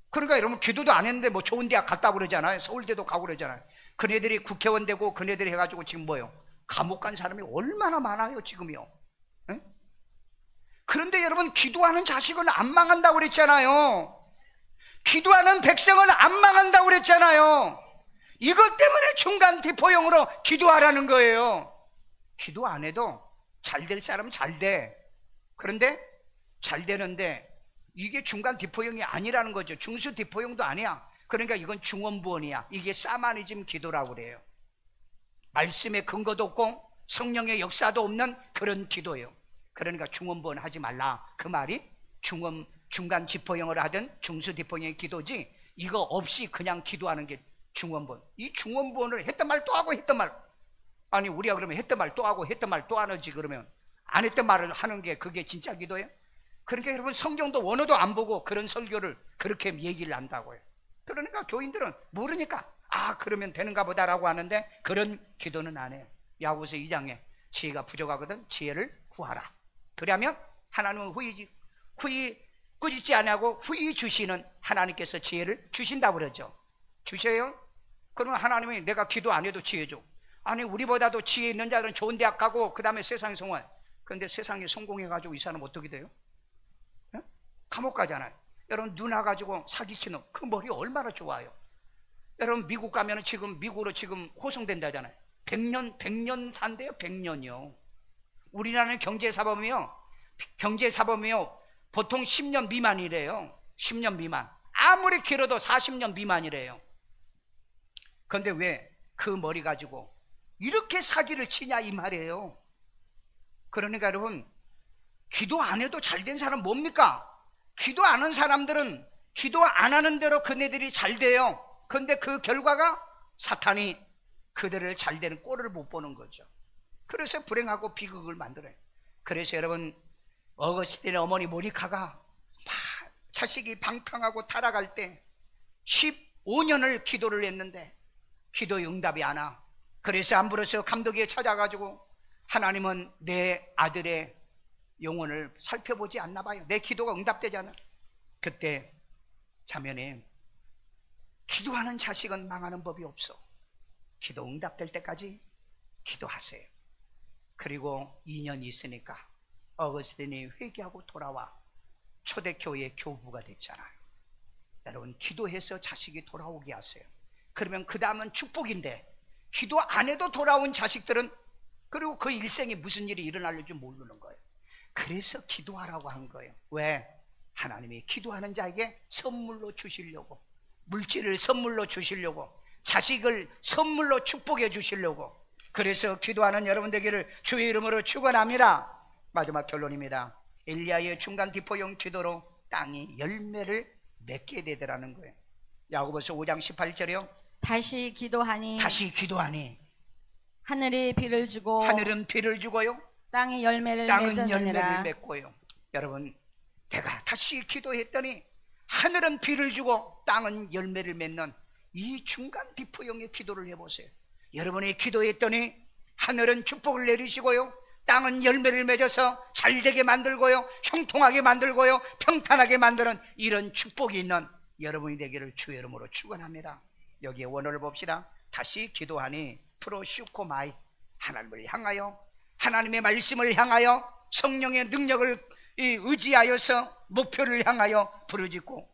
그러니까 여러분, 기도도 안 했는데 뭐 좋은 대학 갔다 그러잖아요. 서울대도 가고 그러잖아요. 그네들이 국회의원 되고 그네들이 해가지고 지금 뭐요? 감옥 간 사람이 얼마나 많아요 지금요. 에? 그런데 여러분, 기도하는 자식은 안 망한다고 그랬잖아요. 기도하는 백성은 안 망한다고 그랬잖아요. 이것 때문에 중간 디포용으로 기도하라는 거예요. 기도 안 해도 잘 될 사람은 잘 돼. 그런데 잘 되는데 이게 중간 디포용이 아니라는 거죠. 중수 디포용도 아니야. 그러니까 이건 중원부원이야. 이게 사마니즘 기도라고 그래요. 말씀의 근거도 없고 성령의 역사도 없는 그런 기도예요. 그러니까 중원부원 하지 말라, 그 말이 중간 디포용을 하든 중수 디포용의 기도지, 이거 없이 그냥 기도하는 게 중원부원. 이 중원부원을 했던 말 또 하고 했던 말, 아니 우리가 그러면 했던 말 또 하고 했던 말 또 하는지, 그러면 안 했던 말을 하는 게 그게 진짜 기도예요? 그러니까 여러분, 성경도 원어도 안 보고 그런 설교를 그렇게 얘기를 한다고요. 그러니까 교인들은 모르니까 그러면 되는가 보다라고 하는데 그런 기도는 안 해요. 야고보서 2장에 지혜가 부족하거든 지혜를 구하라. 그러면 하나님은 후이 꾸짖지 아니하고 후이 주시는 하나님께서 지혜를 주신다고 그러죠. 주셔요? 그러면 하나님이 내가 기도 안 해도 지혜 줘. 아니 우리보다도 지혜 있는 자들은 좋은 대학 가고 그 다음에 세상에 성공해. 그런데 세상에 성공해가지고 이 사람 어떻게 돼요? 에? 감옥 가잖아요. 여러분, 누나 가지고 사기치는 그 머리 얼마나 좋아요. 여러분, 미국 가면 지금 미국으로 지금 호송된다잖아요. 100년 산대요. 100년이요. 우리나라는 경제사범이요 보통 10년 미만이래요. 10년 미만. 아무리 길어도 40년 미만이래요. 그런데 왜 그 머리 가지고 이렇게 사기를 치냐 이 말이에요. 그러니까 여러분, 기도 안 해도 잘 된 사람 뭡니까? 기도 안 하는 사람들은 기도 안 하는 대로 그네들이 잘 돼요. 그런데 그 결과가 사탄이 그들을 잘 되는 꼴을 못 보는 거죠. 그래서 불행하고 비극을 만들어요. 그래서 여러분, 어거스틴의 어머니 모니카가 막 자식이 방탕하고 타락할 때 15년을 기도를 했는데 기도의 응답이 안 와. 그래서 안부로서 감독에 찾아가지고, 하나님은 내 아들의 영혼을 살펴보지 않나 봐요. 내 기도가 응답되잖아. 그때 자매님, 기도하는 자식은 망하는 법이 없어. 기도 응답될 때까지 기도하세요. 그리고 2년이 있으니까 어거스틴이 회개하고 돌아와 초대교회 교부가 됐잖아요. 여러분, 기도해서 자식이 돌아오게 하세요. 그러면 그 다음은 축복인데, 기도 안 해도 돌아온 자식들은 그리고 그 일생에 무슨 일이 일어날지 모르는 거예요. 그래서 기도하라고 한 거예요. 왜? 하나님이 기도하는 자에게 선물로 주시려고, 물질을 선물로 주시려고, 자식을 선물로 축복해 주시려고. 그래서 기도하는 여러분 되기를 주의 이름으로 축원합니다. 마지막 결론입니다. 엘리야의 중간 디포용 기도로 땅이 열매를 맺게 되더라는 거예요. 야고보서 5장 18절이요. 다시 기도하니 하늘이 비를 주고, 하늘은 비를 주고요, 땅이 열매를 땅은 맺느니라. 열매를 맺고요. 여러분, 내가 다시 기도했더니 하늘은 비를 주고 땅은 열매를 맺는 이 중간 디포용의 기도를 해보세요. 여러분이 기도했더니 하늘은 축복을 내리시고요, 땅은 열매를 맺어서 잘되게 만들고요, 형통하게 만들고요, 평탄하게 만드는 이런 축복이 있는 여러분이 되기를 주의 이름으로 축원합니다. 여기에 원어를 봅시다. 다시 기도하니 프로슈코마이, 하나님을 향하여, 하나님의 말씀을 향하여, 성령의 능력을 의지하여서 목표를 향하여 부르짖고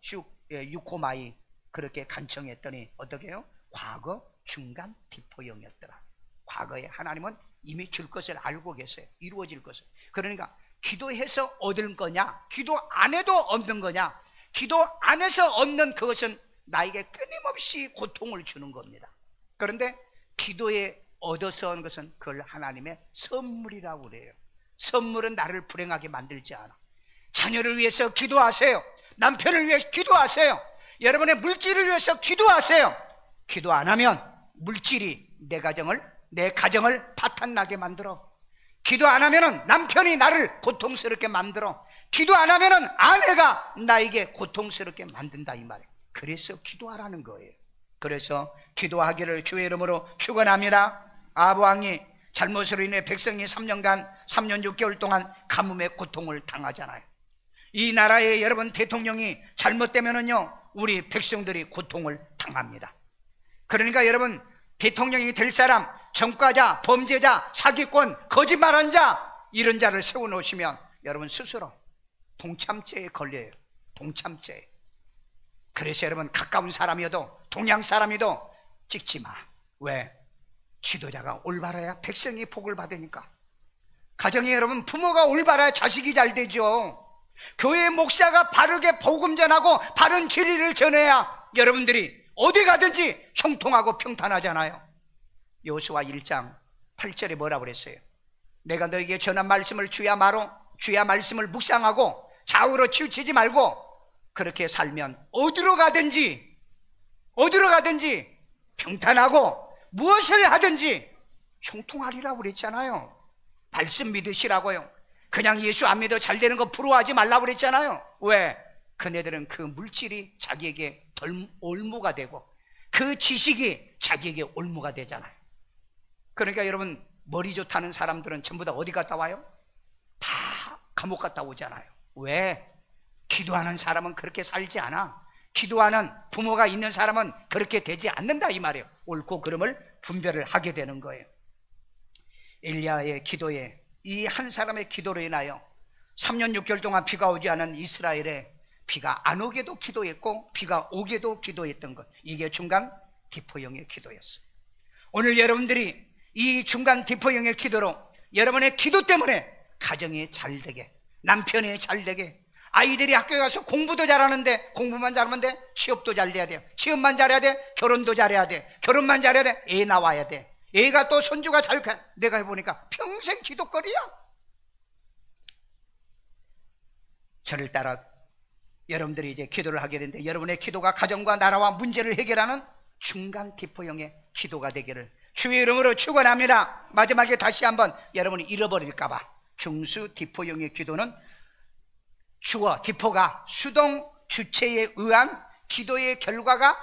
유코마이, 그렇게 간청했더니 어떻게 해요? 과거 중간 디포용이었더라. 과거에 하나님은 이미 줄 것을 알고 계세요. 이루어질 것을. 그러니까 기도해서 얻을 거냐, 기도 안 해도 얻는 거냐, 기도 안 해서 얻는 그것은 나에게 끊임없이 고통을 주는 겁니다. 그런데 기도에 얻어서 온 것은 그걸 하나님의 선물이라고 그래요. 선물은 나를 불행하게 만들지 않아. 자녀를 위해서 기도하세요. 남편을 위해 기도하세요. 여러분의 물질을 위해서 기도하세요. 기도 안 하면 물질이 내 가정을 파탄나게 만들어. 기도 안 하면 남편이 나를 고통스럽게 만들어. 기도 안 하면은 아내가 나에게 고통스럽게 만든다 이 말이에요. 그래서 기도하라는 거예요. 그래서 기도하기를 주의 이름으로 축원합니다. 아합 왕이 잘못으로 인해 백성이 3년 6개월 동안 가뭄의 고통을 당하잖아요. 이 나라의 여러분 대통령이 잘못되면은요 우리 백성들이 고통을 당합니다. 그러니까 여러분 대통령이 될 사람, 전과자, 범죄자, 사기꾼, 거짓말한 자 이런 자를 세워놓으시면 여러분 스스로 동참죄에 걸려요. 동참죄. 그래서 여러분 가까운 사람이어도 동양 사람이도 찍지 마. 왜? 지도자가 올바라야 백성이 복을 받으니까. 가정에 여러분 부모가 올바라야 자식이 잘 되죠. 교회 목사가 바르게 복음 전하고 바른 진리를 전해야 여러분들이 어디 가든지 형통하고 평탄하잖아요. 여호수아 1장 8절에 뭐라고 그랬어요? 내가 너에게 전한 말씀을 주야 말씀을 묵상하고 좌우로 치우치지 말고 그렇게 살면 어디로 가든지 평탄하고 무엇을 하든지 형통하리라고 그랬잖아요. 말씀 믿으시라고요. 그냥 예수 안 믿어 잘 되는 거 부러워하지 말라고 그랬잖아요. 왜? 그네들은 그 물질이 자기에게 올무가 되고 그 지식이 자기에게 올무가 되잖아요. 그러니까 여러분 머리 좋다는 사람들은 전부 다 어디 갔다 와요? 다 감옥 갔다 오잖아요. 왜? 기도하는 사람은 그렇게 살지 않아. 기도하는 부모가 있는 사람은 그렇게 되지 않는다 이 말이에요. 옳고 그름을 분별을 하게 되는 거예요. 엘리야의 기도에 이 한 사람의 기도로 인하여 3년 6개월 동안 비가 오지 않은 이스라엘에 비가 안 오게도 기도했고 비가 오게도 기도했던 것, 이게 중간 디포용의 기도였어요. 오늘 여러분들이 이 중간 디포용의 기도로 여러분의 기도 때문에 가정이 잘 되게, 남편이 잘 되게, 아이들이 학교에 가서 공부도 잘하는데 공부만 잘하면 돼? 취업도 잘 돼야 돼요. 취업만 잘해야 돼? 결혼도 잘해야 돼. 결혼만 잘해야 돼? 애 나와야 돼. 애가 또 손주가 잘 가. 내가 해보니까 평생 기도거리야. 저를 따라 여러분들이 이제 기도를 하게 되는데 여러분의 기도가 가정과 나라와 문제를 해결하는 중간 디포용의 기도가 되기를 주의 이름으로 축원합니다. 마지막에 다시 한번 여러분이 잃어버릴까봐, 중수 디포용의 기도는 주어 디포가 수동 주체에 의한 기도의 결과가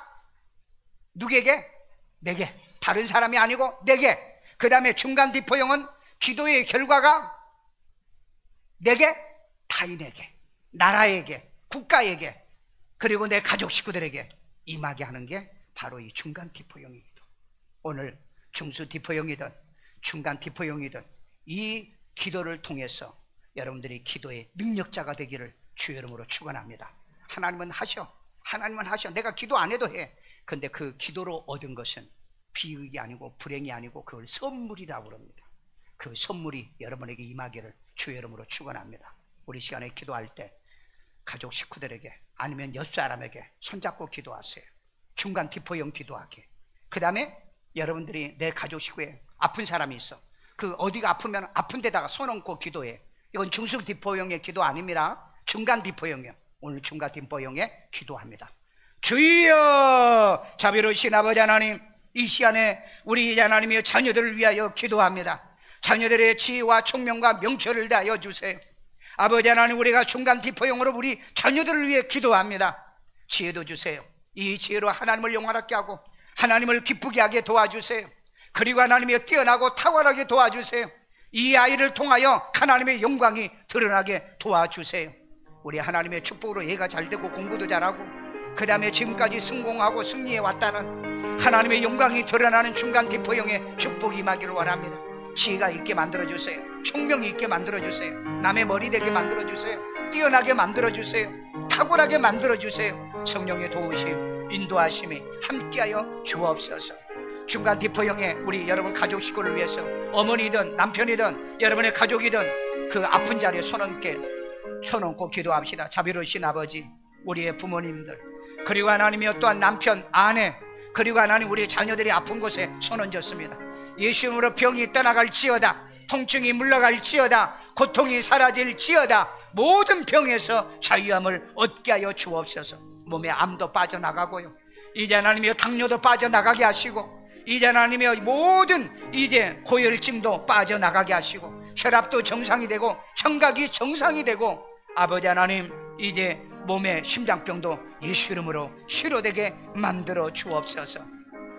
누구에게? 내게. 다른 사람이 아니고 내게. 그 다음에 중간 디포용은 기도의 결과가 내게, 타인에게, 나라에게, 국가에게, 그리고 내 가족 식구들에게 임하게 하는 게 바로 이 중간 디포용의 기도. 오늘 중수 디포용이든 중간 디포용이든 이 기도를 통해서 여러분들이 기도의 능력자가 되기를 주의 이름으로 축원합니다. 하나님은 하셔. 내가 기도 안 해도 해. 근데 그 기도로 얻은 것은 비극이 아니고 불행이 아니고 그걸 선물이라고 합니다. 그 선물이 여러분에게 임하기를 주의 이름으로 축원합니다. 우리 시간에 기도할 때 가족 식구들에게 아니면 옆사람에게 손잡고 기도하세요. 중간 디포용 기도하게. 그 다음에 여러분들이 내 가족 식구에 아픈 사람이 있어. 그 어디가 아프면 아픈 데다가 손 얹고 기도해. 이건 중수 디포용의 기도 아닙니다. 중간 디포용이요. 오늘 중간 디포용의 기도합니다. 주여, 자비로우신 아버지 하나님, 이 시간에 우리 하나님의 자녀들을 위하여 기도합니다. 자녀들의 지혜와 총명과 명철을 다하여 주세요. 아버지 하나님, 우리가 중간 디포용으로 우리 자녀들을 위해 기도합니다. 지혜도 주세요. 이 지혜로 하나님을 영화롭게 하고 하나님을 기쁘게 하게 도와주세요. 그리고 하나님의 뛰어나고 탁월하게 도와주세요. 이 아이를 통하여 하나님의 영광이 드러나게 도와주세요. 우리 하나님의 축복으로 얘가 잘되고 공부도 잘하고 그 다음에 지금까지 성공하고 승리해 왔다는 하나님의 영광이 드러나는 중간 디포용의 축복이 임하기를 원합니다. 지혜가 있게 만들어주세요. 총명이 있게 만들어주세요. 남의 머리 되게 만들어주세요. 뛰어나게 만들어주세요. 탁월하게 만들어주세요. 성령의 도우심, 인도하심이 함께하여 주옵소서. 중간 디포용의 우리 여러분 가족 식구를 위해서 어머니든 남편이든 여러분의 가족이든 그 아픈 자리에 손 얹고 기도합시다. 자비로우신 아버지, 우리의 부모님들, 그리고 하나님이여 또한 남편, 아내, 그리고 하나님 우리 자녀들이 아픈 곳에 손 얹었습니다. 예수 이름으로 병이 떠나갈지어다, 통증이 물러갈지어다, 고통이 사라질지어다, 모든 병에서 자유함을 얻게 하여 주옵소서. 몸에 암도 빠져나가고요, 이제 하나님이여 당뇨도 빠져나가게 하시고, 이제 하나님이여 모든 이제 고혈증도 빠져나가게 하시고, 혈압도 정상이 되고 청각이 정상이 되고 아버지 하나님, 이제 몸의 심장병도 예수 이름으로 치료되게 만들어 주옵소서.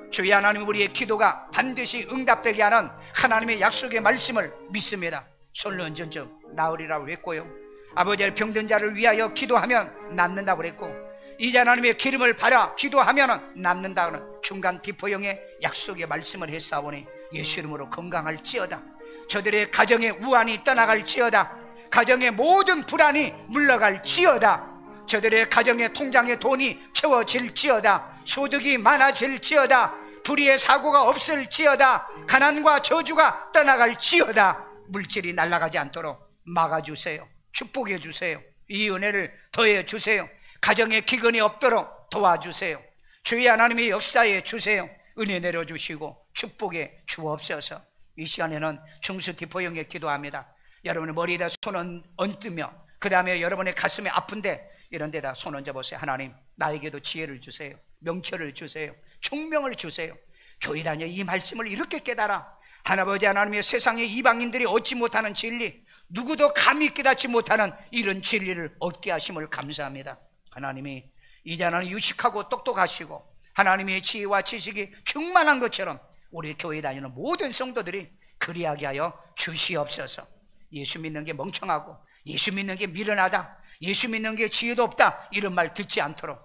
주의 하나님, 우리의 기도가 반드시 응답되게 하는 하나님의 약속의 말씀을 믿습니다. 손을 얹은 즉 나으리라고 했고요, 아버지 병든 자를 위하여 기도하면 낫는다고 그랬고, 이제 하나님의 기름을 발아 기도하면 낫는다는 중간 디포형의 약속의 말씀을 했사오니 예수 이름으로 건강할지어다. 저들의 가정의 우환이 떠나갈지어다. 가정의 모든 불안이 물러갈지어다. 저들의 가정의 통장에 돈이 채워질지어다. 소득이 많아질지어다. 불의의 사고가 없을지어다. 가난과 저주가 떠나갈지어다. 물질이 날아가지 않도록 막아주세요. 축복해 주세요. 이 은혜를 더해 주세요. 가정에 기근이 없도록 도와주세요. 주의 하나님의 역사에 주세요. 은혜 내려주시고 축복해 주옵소서. 이 시간에는 중수디포형에 기도합니다. 여러분의 머리에다 손 얹으며, 그 다음에 여러분의 가슴이 아픈데 이런 데다 손 얹어보세요. 하나님, 나에게도 지혜를 주세요. 명철을 주세요. 총명을 주세요. 교회 다녀 이 말씀을 이렇게 깨달아 하나버지 하나님의 세상의 이방인들이 얻지 못하는 진리, 누구도 감히 깨닫지 못하는 이런 진리를 얻게 하심을 감사합니다. 하나님이 이제 하나님 유식하고 똑똑하시고 하나님의 지혜와 지식이 충만한 것처럼 우리 교회 다니는 모든 성도들이 그리하게 하여 주시옵소서. 예수 믿는 게 멍청하고 예수 믿는 게 미련하다, 예수 믿는 게 지혜도 없다, 이런 말 듣지 않도록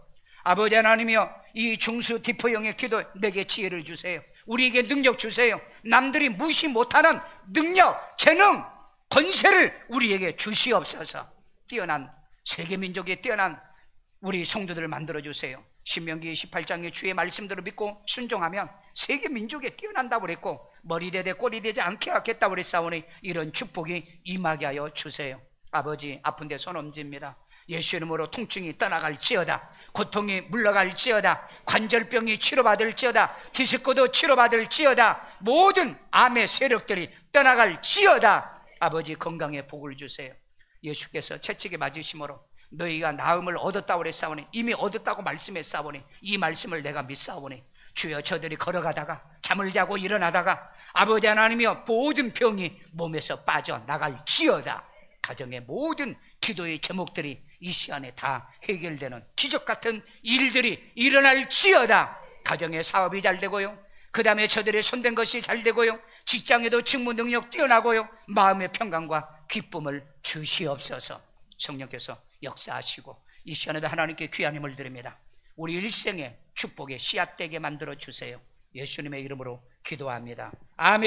아버지 하나님이여, 이 중수 디포형의 기도 내게 지혜를 주세요. 우리에게 능력 주세요. 남들이 무시 못하는 능력, 재능, 권세를 우리에게 주시옵소서. 뛰어난 세계민족에 뛰어난 우리 성도들을 만들어주세요. 신명기 28장의 주의 말씀대로 믿고 순종하면 세계민족에 뛰어난다고 그랬고 머리 되되 꼬리 되지 않게 하겠다고 그랬사오니 이런 축복이 임하게 하여 주세요. 아버지, 아픈 데 손 얹습니다. 예수 이름으로 통증이 떠나갈지어다. 고통이 물러갈지어다. 관절병이 치료받을지어다. 디스코도 치료받을지어다. 모든 암의 세력들이 떠나갈지어다. 아버지, 건강에 복을 주세요. 예수께서 채찍에 맞으심으로 너희가 나음을 얻었다고 그랬사오니, 이미 얻었다고 말씀했사오니 이 말씀을 내가 믿사오니 주여, 저들이 걸어가다가 잠을 자고 일어나다가 아버지 하나님이여 모든 병이 몸에서 빠져나갈지어다. 가정의 모든 기도의 제목들이 이 시간에 다 해결되는 기적 같은 일들이 일어날지어다. 가정의 사업이 잘 되고요, 그 다음에 저들의 손댄 것이 잘 되고요, 직장에도 직무 능력 뛰어나고요, 마음의 평강과 기쁨을 주시옵소서. 성령께서 역사하시고 이 시간에도 하나님께 귀한 힘을 드립니다. 우리 일생의 축복의 씨앗되게 만들어 주세요. 예수님의 이름으로 기도합니다. 아멘.